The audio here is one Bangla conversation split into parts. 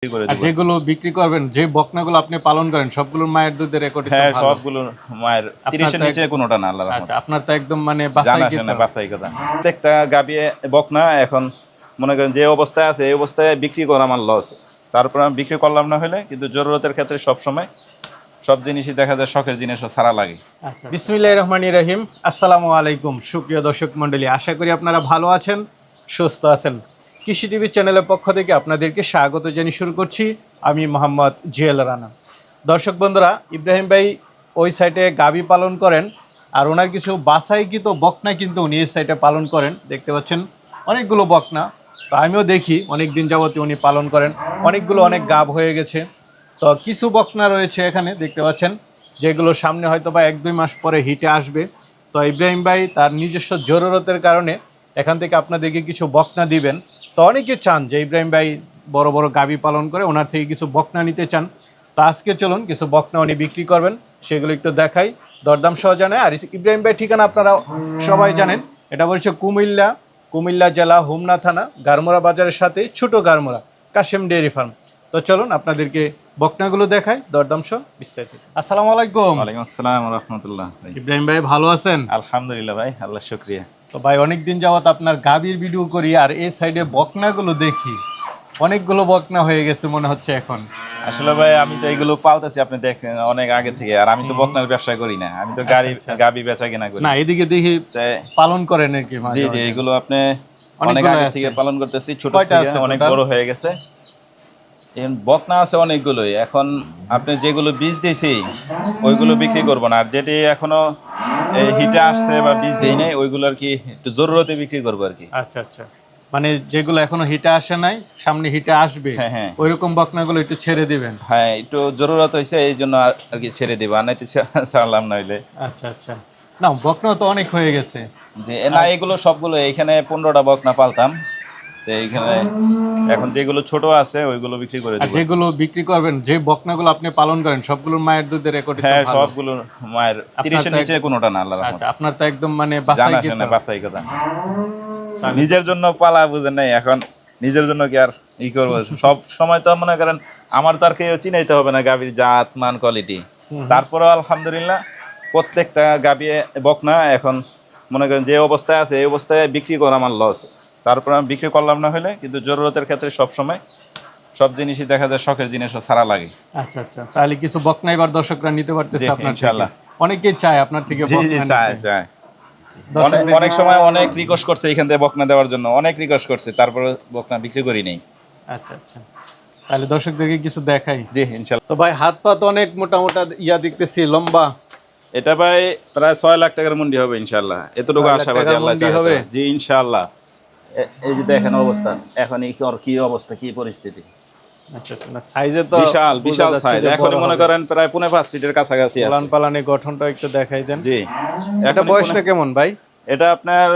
আর যেগুলো বিক্রি করবেন, যে বকনাগুলো আপনি পালন করেন, সবগুলোর মায়ের দুধের রেকর্ড? হ্যাঁ, সবগুলো মায়ের 30 এর নিচে কোনোটা না, আল্লাহর রহমতে। আচ্ছা, আপনার তো একদম মানে বাছাই কথা। প্রত্যেকটা গাবি বকনা এখন মনে করেন যে অবস্থায় আছে এই অবস্থায় বিক্রি করা আমার লস। তারপর আমি বিক্রি করলাম না হলে, কিন্তু জরুরতের ক্ষেত্রে সব সময় সব জিনিসই দেখা যায় শখের জিনিসও ছাড়া লাগে। আচ্ছা, বিসমিল্লাহির রহমানির রহিম। আসসালামু আলাইকুম সুপ্রিয় দর্শক মণ্ডলী, আশা করি আপনারা ভালো আছেন, সুস্থ আছেন। কৃষি টিভি চ্যানেলের পক্ষ থেকে আপনাদেরকে স্বাগত জানিয়ে শুরু করছি আমি মোহাম্মদ জুয়েল রানা। দর্শক বন্ধুরা, ইব্রাহিম ভাই ওই সাইডে গাভী পালন করেন, আর ওনার কিছু বাছাইকৃত বকনা কিন্তু উনি এই সাইডে পালন করেন। দেখতে পাচ্ছেন অনেকগুলো বকনা, তো আমিও দেখি অনেক দিন যাবতীয় উনি পালন করেন, অনেকগুলো অনেক গাভ হয়ে গেছে। তো কিছু বকনা রয়েছে এখানে দেখতে পাচ্ছেন, যেগুলো সামনে হয়তো বা 1-2 মাস পরে হিটে আসবে। তো ইব্রাহিম ভাই তার নিজস্ব জরুরতের কারণে এখান থেকে আপনাদেরকে কিছু বকনা দিবেন। তো অনেকে চান যে ইব্রাহিম ভাই বড় বড় গাভী পালন করে, ওনার থেকে কিছু বকনা নিতে চান। তো আজকে চলুন কিছু বকনা উনি বিক্রি করবেন, সেগুলো একটু দেখাই, দরদাম সহ জানাই। আর ইব্রাহিম ভাই ঠিকানা আপনারা সবাই জানেন, এটা বলছে কুমিল্লা জেলা, হোমনা থানা, গারমোড়া বাজারের সাথে ছোট গারমোড়া, কাশেম ডেয়ারি ফার্ম। তো চলুন আপনাদেরকে বকনাগুলো দেখাই, দরদাম সহ বিস্তারিত। আসসালামু আলাইকুম। ওয়ালাইকুম আসসালাম ওয়া রাহমাতুল্লাহ। ইব্রাহিম ভাই ভালো আছেন? আলহামদুলিল্লাহ ভাই, আল্লাহ শুকরিয়া। তো ভাই অনেকদিন যাবত আপনার গাভীর ভিডিও করি, আর এই সাইডে বকনাগুলো দেখি, অনেকগুলো বকনা হয়ে গেছে মনে হচ্ছে এখন। আসলে ভাই আমি তো এগুলো পালতেছি, আপনি দেখেন অনেক আগে থেকে। আর আমি তো বকনার ব্যবসা করি না, আমি তো গাবি বেচা কেনা করি। না, এদিকে দেখি পালন করেন আর কি। জি জি, এগুলো আপনি অনেক আগে থেকে পালন করতেছি, ছোট থেকে অনেক বড় হয়ে গেছে। বকনা আছে অনেকগুলোই। এখন আপনি যেগুলো বীজ দিয়েছি ওইগুলো বিক্রি করবো না, আর যেটি এখনো হিটে আসছে বা বীজ দেই নাই ওইগুলো আর কি একটু জরুরতে বিক্রি করবো আর কি। আচ্ছা আচ্ছা, মানে যেগুলো এখনো হিটে আসে নাই, সামনে হিটে আসবে, হ্যাঁ হ্যাঁ, ওইরকম বকনাগুলো একটু ছেড়ে দিবেন। হ্যাঁ, একটু জরুরত হয়েছে এই জন্য আর কি ছেড়ে দেবো, আর নাইতে ছাড়লাম নইলে। আচ্ছা আচ্ছা, না বকনা তো অনেক হয়ে গেছে। যে না, এগুলো সবগুলো এখানে 15টা বকনা পালতাম, তো এইখানে এখন যেগুলো ছোট আছে ওইগুলো বিক্রি করে দেব। যেগুলো বিক্রি করবেন, যে বকনাগুলো আপনি পালন করেন, সবগুলোর মায়ের দুধের রেকর্ড? হ্যাঁ, সবগুলো মায়ের 30 এর নিচে কোনোটা না, আল্লাহর রহমতে। আচ্ছা, আপনার তো একদম মানে বাছাই কথা। নিজের জন্য পালা বুঝেন নাই, এখন নিজের জন্য কি আর ই করবো? সব সময় তো মনে করেন আমার তো আর কেউ চিনাইতে হবে না গাভীর জাত মান কোয়ালিটি। তারপরেও আলহামদুলিল্লাহ প্রত্যেকটা গাভী বকনা এখন মনে করেন যে অবস্থায় আছে এই অবস্থায় বিক্রি করা আমার লস। তারপর আমি বিক্রি করলাম না হলে, কিন্তু জরুরতের ক্ষেত্রে সব সময় সব জিনিসই দেখা যায় শখের জিনিসও ছাড়া লাগে। আচ্ছা আচ্ছা, তাহলে কিছু বকনা এবার দর্শকরা নিতে পারতেছে আপনার ইনশাআল্লাহ। অনেকেই চায় আপনার থেকে বকনা চায়। অনেক সময় অনেক রিকোয়েস্ট করছে এখান থেকে বকনা দেওয়ার জন্য, অনেক রিকোয়েস্ট করছে, তারপরে বকনা বিক্রি করি নেই। আচ্ছা আচ্ছা, তাহলে দর্শকদেরকে কিছু দেখাই। জি ইনশাআল্লাহ। তো ভাই হাত পা তো অনেক মোটা মোটা দেখতেছি, লম্বা। এটা ভাই প্রায় 6 লাখ টাকার মুন্ডি হবে ইনশাআল্লাহ, এতটুকু আশাবাদী আল্লাহ চাহে। জি ইনশাআল্লাহ। এই যে দেখেন অবস্থা, এখন কি অবস্থা, কি পরিস্থিতি। আচ্ছা আচ্ছা, না সাইজে তো বিশাল সাইজ, এখন মনে করেন প্রায় 5.5 ফিটের কাছাকাছি আছে। উলান পালানের গঠনটা একটু দেখাই দেন। জি, এটা বয়সটা কেমন ভাই? এটা আপনার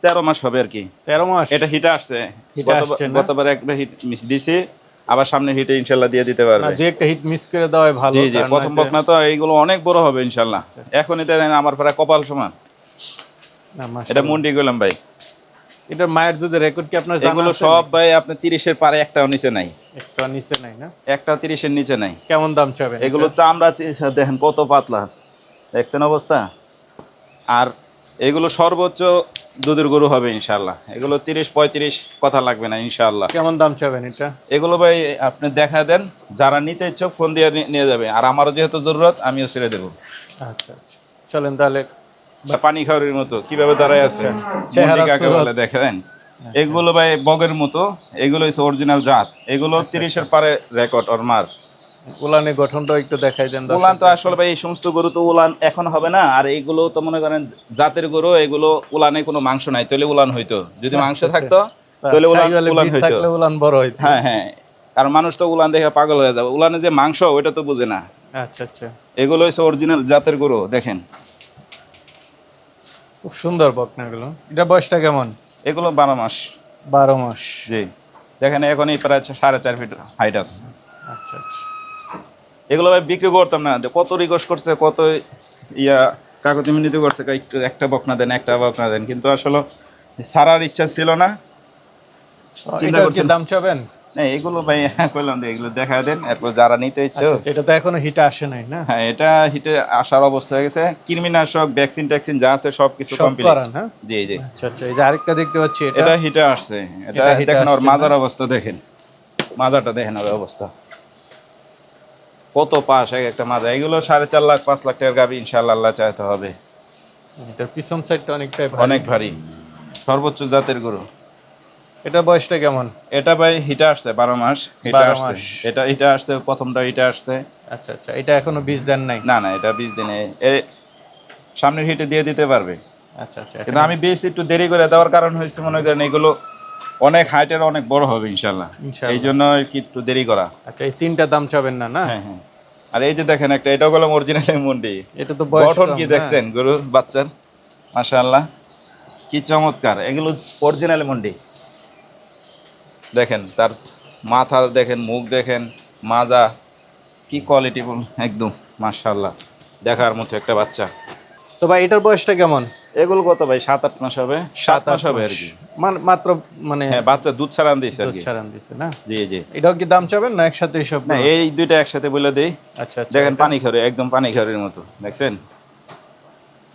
13 মাস হবে আর কি। 13 মাস? এটা হিটে আসছে, গতবার একটা হিট মিস দিয়েছি, আবার সামনে হিটে ইনশাআল্লাহ দিয়ে দিতে পারবে। দুই একটা হিট মিস করে দেওয়াই ভালো। জি জি, প্রথম বকনা তো এইগুলো অনেক বড় হবে ইনশাআল্লাহ। এখনই তো আমার প্রায় কপাল সমান। এটা মুন্ডি গেলাম ভাই। এটার মায়ের দুধের রেকর্ড কি আপনার জানা আছে? এগুলো সব ভাই আপনি 30 এর পারে একটাও নিচে নাই। একটা নিচে নাই না? একটা 30 এর নিচে নাই। কেমন দাম চাবেন? এগুলো চামড়া দেখেন কত পাতলা, দেখছেন অবস্থা। আর এগুলো সর্বোচ্চ দুধের গরু হবে ইনশাআল্লাহ। এগুলো 30-35 কথা লাগবে না ইনশাআল্লাহ। কেমন দাম চাবেন এটা? এগুলো ভাই আপনি দেখা দেন, যারা নিতে ইচ্ছুক ফোন দিয়ে নিয়ে যাবে, আর আমারও যেহেতু জরুরত আমিও ছেড়ে দেবো। আচ্ছা আচ্ছা, চলেন তাহলে। পানি খাওয়ার মতো কিভাবে দাঁড়ায় আছে, চেহারা কাকে বলে দেখেন। এগুলো ভাই বগের মতো, এগুলো হচ্ছে অরিজিনাল জাত। এগুলো 30 এর পারে রেকর্ড ওর মার। উলানের গঠনটা একটু দেখাই দেন। উলান তো আসলে ভাই এই সমস্ত গরু তো উলান এখন হবে না, আর এইগুলো তো মনে করেন জাতের গরু, এগুলো উলানে কোনো মাংস নাই, তাহলে উলান হইতো। যদি মাংস থাকতো তাহলে উলান হইতো, উলান বড় হইতো। হ্যাঁ হ্যাঁ, কারণ মানুষ তো উলান দেখে পাগল হয়ে যাবে, উলানে যে মাংস ওইটা তো বুঝে না। আচ্ছা আচ্ছা, এগুলো হচ্ছে অরিজিনাল জাতের গরু দেখেন। খুব সুন্দর বকনাগুলো। এটা বয়সটা কেমন? এগুলো 12 মাস। 12 মাস? জি, দেখেন এখনই প্রায় 4.5 ফিট হাইট আছে। আচ্ছা আচ্ছা, এগুলো ভাই বিক্রি করতাম না, কত রিকোয়েস্ট করছে, কত কাগজ মিনতি করছে, একটু একটা বকনা দেন, কিন্তু আসলে ছাড়ার ইচ্ছা ছিল না। চিন্তা করছি। দাম চাবেন? না এগুলো ভাই কইলাম যে এগুলো দেখা দেন, এরপর যারা নিতে ইচ্ছে। আচ্ছা, এটা তো এখনো হিটে আসে নাই না? হ্যাঁ এটা হিটে আসার অবস্থা হয়ে গেছে, কৃমিনাশক ভ্যাকসিন ট্যাকসিন যা আছে সবকিছু সব কমপ্লিট। করান, হ্যাঁ? জি জি। আচ্ছা আচ্ছা, এই যে আরেকটা দেখতে পাচ্ছি, এটা এটা হিটে আসছে, এটা এটা হিটে দেখেন ওর আসছে, মাজার অবস্থা দেখেন, মাজাটা দেখেন ওর অবস্থা কত পাশ এক একটা মাজা। এগুলো 4.5 লাখ 5 লাখ টাকার গাবি ইনশাআল্লাহ আল্লাহ চাইতে হবে। এটার পিছন সাইডটা অনেকটাই অনেক ভারী, সর্বোচ্চ জাতের গরু। এটা বয়সটা কেমন? এটা ভাই হিটে আসছে 12 মাস হিটে 12 আসছে। মাস। এটা হিটে আসছে, প্রথমটা হিটে আসছে। আচ্ছা আচ্ছা, এটা এখনো বীজ দেন নাই? না না, এটা 20 দিনে সামনের হিটে দিয়ে দিতে পারবে। আচ্ছা আচ্ছা, কিন্তু আমি বেশ একটু দেরি করে দেওয়ার কারণ হয়েছে মনে করেন এগুলো অনেক হাইটের, অনেক বড় হবে ইনশাল্লাহ, ইনশাআল্লাহ। এই জন্য আর কি একটু দেরি করা। আচ্ছা, এই তিনটা দাম চাবেন না? না, হ্যাঁ হ্যাঁ। আর এই যে দেখেন একটা, এটা হলো অরিজিনাল মুন্ডি। এটা তো বয়স গঠন কম, কি না? দেখছেন গরুর বাচ্চার, মাশাআল্লাহ কি চমৎকার। এগুলো অরিজিনাল মুন্ডি, দেখেন তার মাথা দেখেন, মুখ দেখেন, মাজা কি কোয়ালিটি একদম মাশাআল্লাহ, দেখার মতো একটা বাচ্চা। তো ভাই এটার বয়সটা কেমন? এগুলো কত ভাই 7-8 মাস হবে, 7 মাস হবে আর কি। মাত্র মানে হ্যাঁ বাচ্চা দুধ ছাড়ান দিয়েছে আর দুধ কি। ছাড়ান দিছে না? জি জি। এটাও কি দাম চাবেন না একসাথে সব? না এই দুইটা একসাথে বলে দেই। আচ্ছা আচ্ছা, দেখেন এটা- পানি খরে, একদম পানি খরের মতো দেখছেন।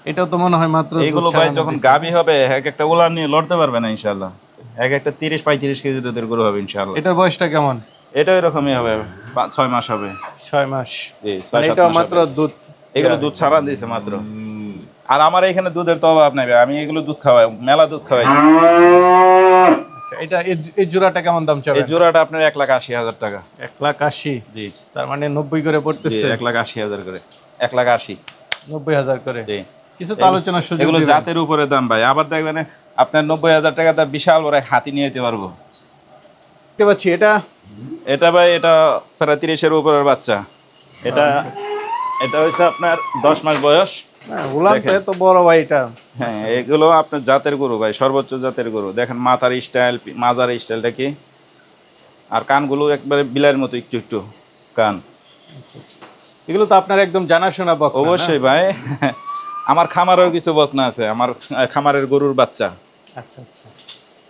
এটাও তো মনে হয় মাত্র দুধ এইগুলো ভাই ছাড়ানো যখন দিছে। গাভী হবে এক একটা ওলান নিয়ে লড়তে পারবে না ইনশাআল্লাহ, এক একটা 30-35 কেজি দুধের গরু হবে ইনশাআল্লাহ। এটার বয়সটা কেমন? এটা এরকমই হবে, 6 মাস হবে। 6 মাস। জি, মানে 6-7 এটাও মাস মাত্র হবে। দুধ। এগুলো দুধ ছাড়া দিয়েছে মাত্র। আর আমার এখানে দুধের তো অভাব নাই ভাই, আমি এগুলো দুধ খাওয়াই, মেলা দুধ খাওয়াইছি। আচ্ছা, এটা এই জোড়াটা কেমন দাম এই চাবেন? জোড়াটা আপনার 1,80,000 টাকা। 1,80,000। জি তার মানে 90 করে জি, পড়তেছে। 1,80,000 করে, 1,80,000। 90,000 করে। জি। কিছু তো আলোচনার সুযোগ এগুলো দিবেন। জাতের উপরে দাম ভাই, আবার দেখবেন আপনার 90,000 টাকা দা বিশাল বড় এক হাতি নিয়ে যেতে পারবো। দেখতে পাচ্ছি এটা এটা ভাই এটা প্রায় 30-এর উপরের বাচ্চা। এটা এটা হচ্ছে আপনার 10 মাস বয়স। উলান তো দেখেন। এত বড় ভাই এটা। হ্যাঁ এগুলো আপনার জাতের গরু ভাই, সর্বোচ্চ জাতের গরু। দেখেন মাথার স্টাইল, মাজার স্টাইলটা কি, আর কানগুলো একবারে বিলাইয়ের মতো একটু একটু কান। এগুলো তো আপনার একদম জানাশোনা বকনা, না? অবশ্যই ভাই, আমার খামারেও কিছু বকনা আছে, আমার খামারের গরুর বাচ্চা। আচ্ছা আচ্ছা,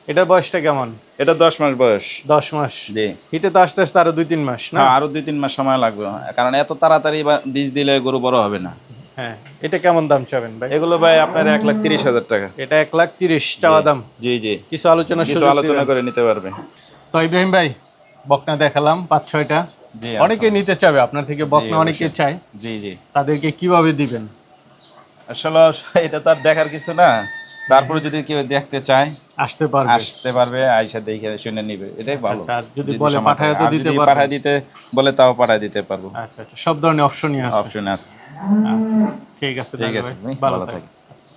এটার বয়সটা কেমন? এটা 10 মাস বয়স। 10 মাস। জি। হিটে তো আস্তে আস্তে আরো 2-3 মাস, না? হ্যাঁ আরো 2-3 মাস সময় লাগবে, কারণ এত তাড়াতাড়ি বীজ দিলে গরু বড় হবে না। হ্যাঁ, এটা কেমন দাম চাবেন ভাই? এগুলো ভাই আপনার 1,30,000 টাকা। এটা 1,30,000 চাওয়া দাম। জি জি, কিছু আলোচনার কিছু সুযোগ আলোচনা দিবেন। করে নিতে পারবে। তো ইব্রাহিম ভাই, বকনা দেখালাম 5-6টা। জি অনেকে নিতে চাবে আপনার থেকে বকনা, অনেকে অবশ্যই। চায়। জি জি। তাদেরকে কিভাবে দিবেন? আসলে এটা তো আর দেখার কিছু না, তারপরে যদি কেউ দেখতে চায় আসতে পারবে। আসতে পারবে, আইসা দেখে শুনে নিবে, এটাই ভালো। আচ্ছা, আর যদি বলে সময় পাঠায় থাকে। তো আর দিতে যদি পারবেন? পাঠায় দিতে বলে তাও পাঠায় দিতে পারবো, আচ্ছা আচ্ছা, সব ধরনের অপশনই আছে। অপশন আছে। আচ্ছা, ঠিক আছে ঠিক তাহলে আছে ভাই, ভাই, ভালো ভালো থাকবেন। থাকবেন।